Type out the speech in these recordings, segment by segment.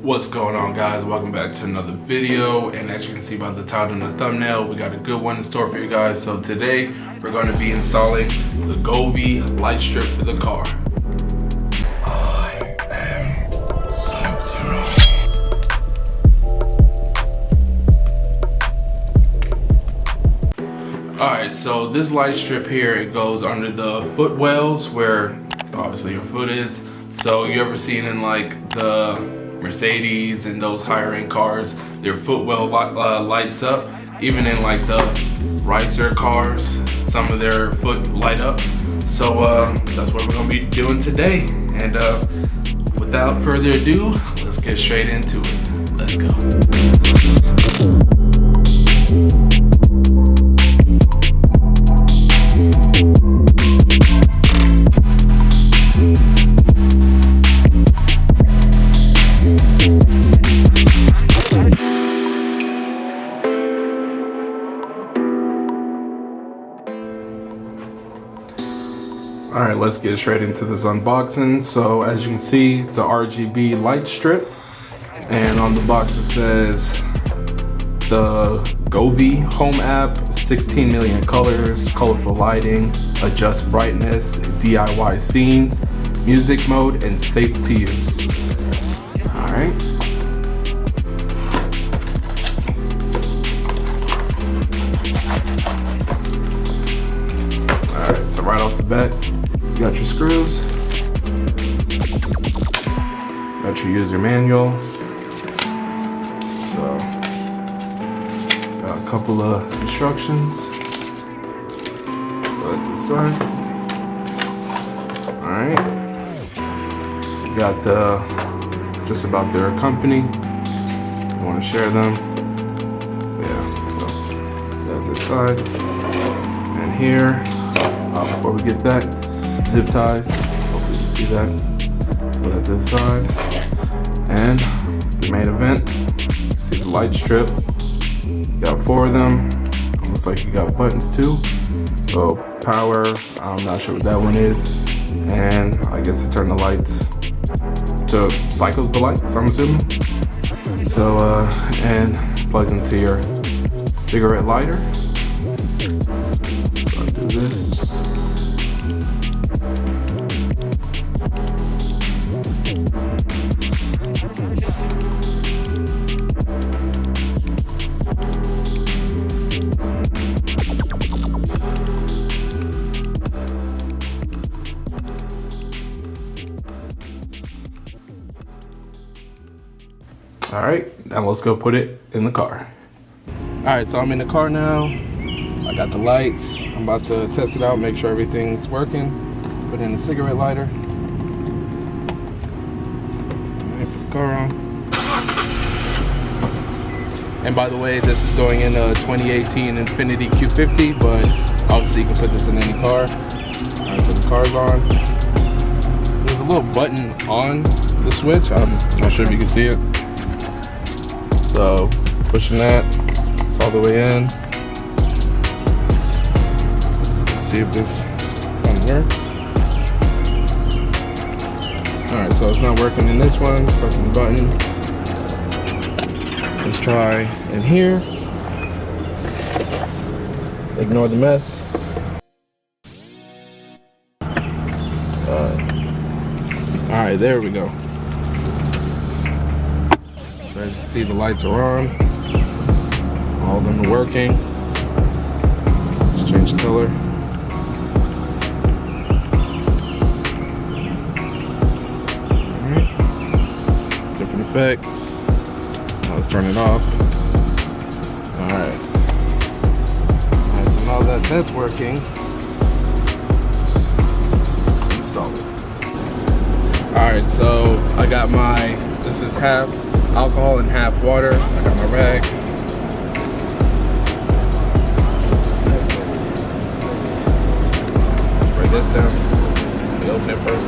What's going on, guys? Welcome back to another video, and as you can see by the title and the thumbnail, we got a good one in store for you guys. So today we're going to be installing the Govee light strip for the car. Alright, so this light strip here, it goes under the footwells where obviously your foot is. So you ever seen in like the Mercedes and those higher end cars, their footwell lights up. Even in like the ricer cars, some of their foot light up. So that's what we're gonna be doing today. And without further ado, let's get straight into it. Let's go. Alright, let's get straight into this unboxing. So as you can see, it's a RGB light strip, and on the box it says the Govee Home app, 16 million colors, colorful lighting, adjust brightness, DIY scenes, music mode, and safe to use. Alright. Alright, so right off the bat, you got your screws, got your user manual, so got a couple of instructions, put it to the side. Alright, you got just about their company, you want to share them, yeah, so that's this side, and here, before we get that, zip ties, hopefully you can see that, put that to the side, and the main event, you see the light strip, you got 4 of them, looks like you got buttons too, so power, I'm not sure what that one is, and I guess to turn the lights, to cycle the lights, I'm assuming, so and plugs into your cigarette lighter, so I do this. Alright, now let's go put it in the car. Alright, so I'm in the car now. I got the lights. I'm about to test it out, make sure everything's working. Put in the cigarette lighter. Alright, put the car on. And by the way, this is going in a 2018 Infiniti Q50, but obviously you can put this in any car. Alright, so the car's on. There's a little button on the switch. I'm not sure if you can see it. So pushing that, it's all the way in. Let's see if this one works. Alright, so it's not working in this one. Pressing the button. Let's try in here. Ignore the mess. Alright, there we go. So as you can see, the lights are on. All of them are working. Just change the color. Alright. Different effects. Now let's turn it off. Alright. Alright, so now that that's working, let's install it. Alright, so I got this is half alcohol and half water. I got my rag. Spray this down. Let me open it first.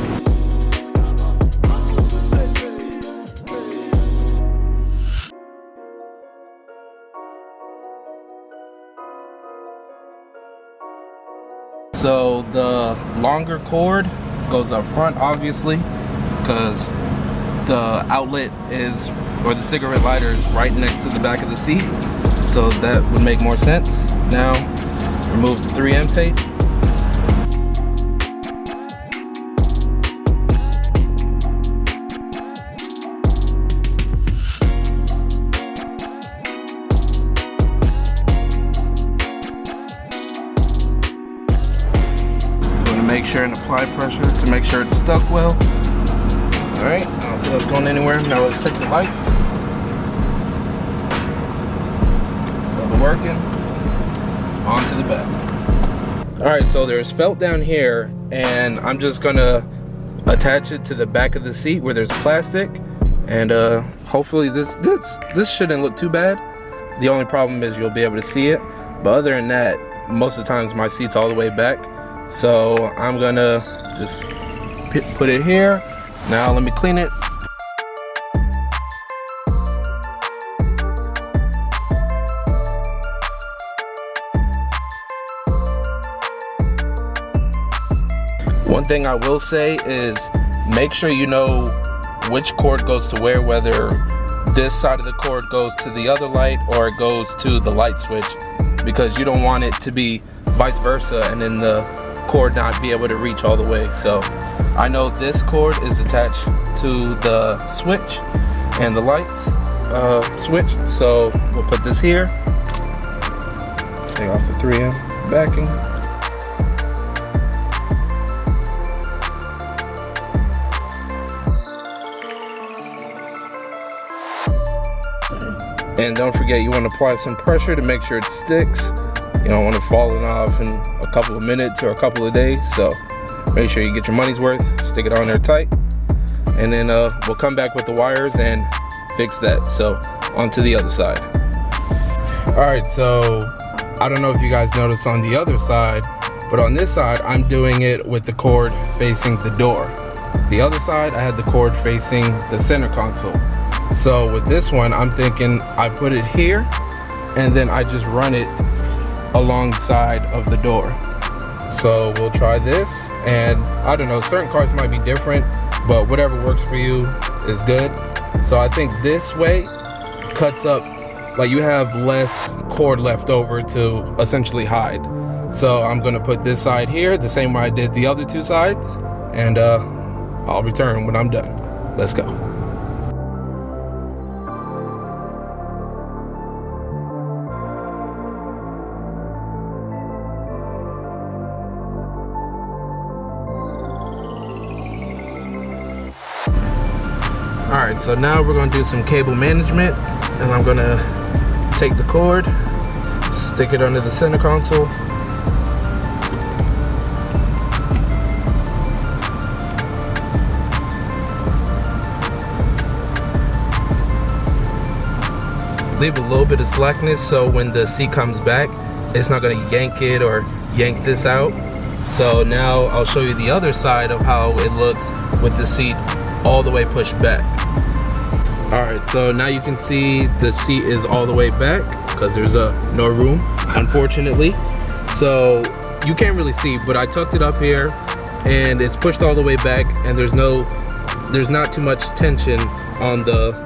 So the longer cord goes up front, obviously, because the outlet is or the cigarette lighter is right next to the back of the seat, so that would make more sense. Now, remove the 3M tape. Make sure and apply pressure to make sure it's stuck well. All right, I don't feel it's going anywhere. Now let's check the lights. So they're working. On to the back. All right, so there's felt down here, and I'm just gonna attach it to the back of the seat where there's plastic, and hopefully this shouldn't look too bad. The only problem is you'll be able to see it, but other than that, most of the times my seat's all the way back. So I'm gonna just put it here. Now let me clean it. One thing I will say is make sure you know which cord goes to where, whether this side of the cord goes to the other light or it goes to the light switch, because you don't want it to be vice versa and then the cord not be able to reach all the way. So I know this cord is attached to the switch and the lights switch, so we'll put this here. Take off the 3M backing. And don't forget, you want to apply some pressure to make sure it sticks. You don't want it falling off in a couple of minutes or a couple of days, so make sure you get your money's worth, stick it on there tight, and then we'll come back with the wires and fix that. So onto the other side. All right, so I don't know if you guys noticed on the other side, but on this side I'm doing it with the cord facing the door. The other side I had the cord facing the center console. So with this one, I'm thinking I put it here and then I just run it alongside of the door. So we'll try this, and I don't know, certain cars might be different, but whatever works for you is good. So I think this way cuts up, like you have less cord left over to essentially hide. So I'm gonna put this side here the same way I did the other two sides, and I'll return when I'm done. Let's go. Alright, so now we're going to do some cable management, and I'm going to take the cord, stick it under the center console, leave a little bit of slackness so when the seat comes back, it's not going to yank it or yank this out. So now I'll show you the other side of how it looks with the seat all the way pushed back. Alright, so now you can see the seat is all the way back because there's no room, unfortunately. So you can't really see, but I tucked it up here and it's pushed all the way back, and there's not too much tension on the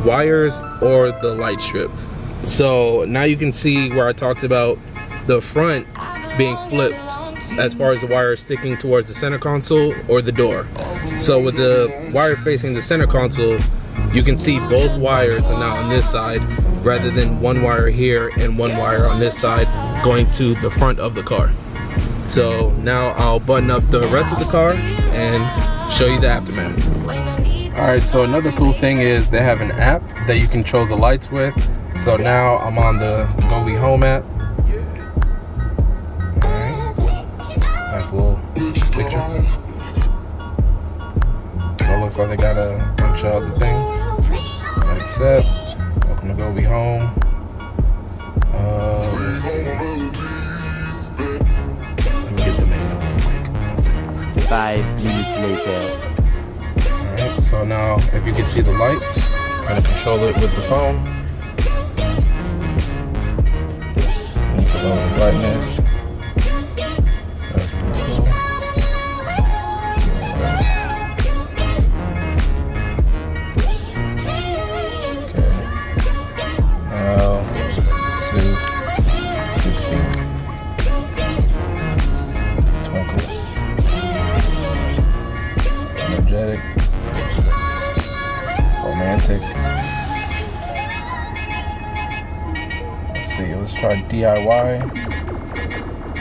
wires or the light strip. So now you can see where I talked about the front being flipped as far as the wire sticking towards the center console or the door. So with the wire facing the center console, you can see both wires are now on this side rather than one wire here and one wire on this side going to the front of the car. So now I'll button up the rest of the car and show you the aftermath. Alright, so another cool thing is they have an app that you control the lights with. So now I'm on the Govee Home app. Alright, nice little picture. So it looks like they got a bunch of other things. Accept, welcome to Govee Home. Let me get the menu real quick. 5 minutes later. Alright, so now if you can see the lights, I'm going to control it with the phone. Lower brightness. So that's pretty cool. try DIY.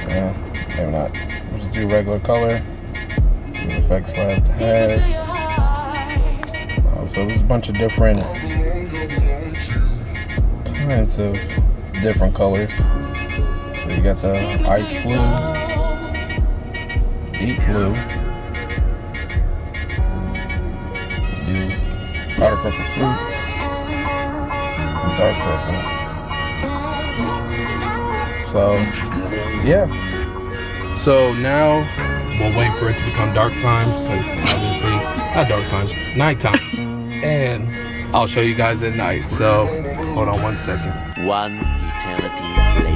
Yeah, maybe not. We'll just do regular color. See what effects lab has. So there's a bunch of different kinds of different colors. So you got the ice blue, deep blue, do powder purple fruits, and dark purple. So yeah. So now we'll wait for it to become dark times, because obviously not dark time, nighttime. And I'll show you guys at night. So hold on one second. One eternity later.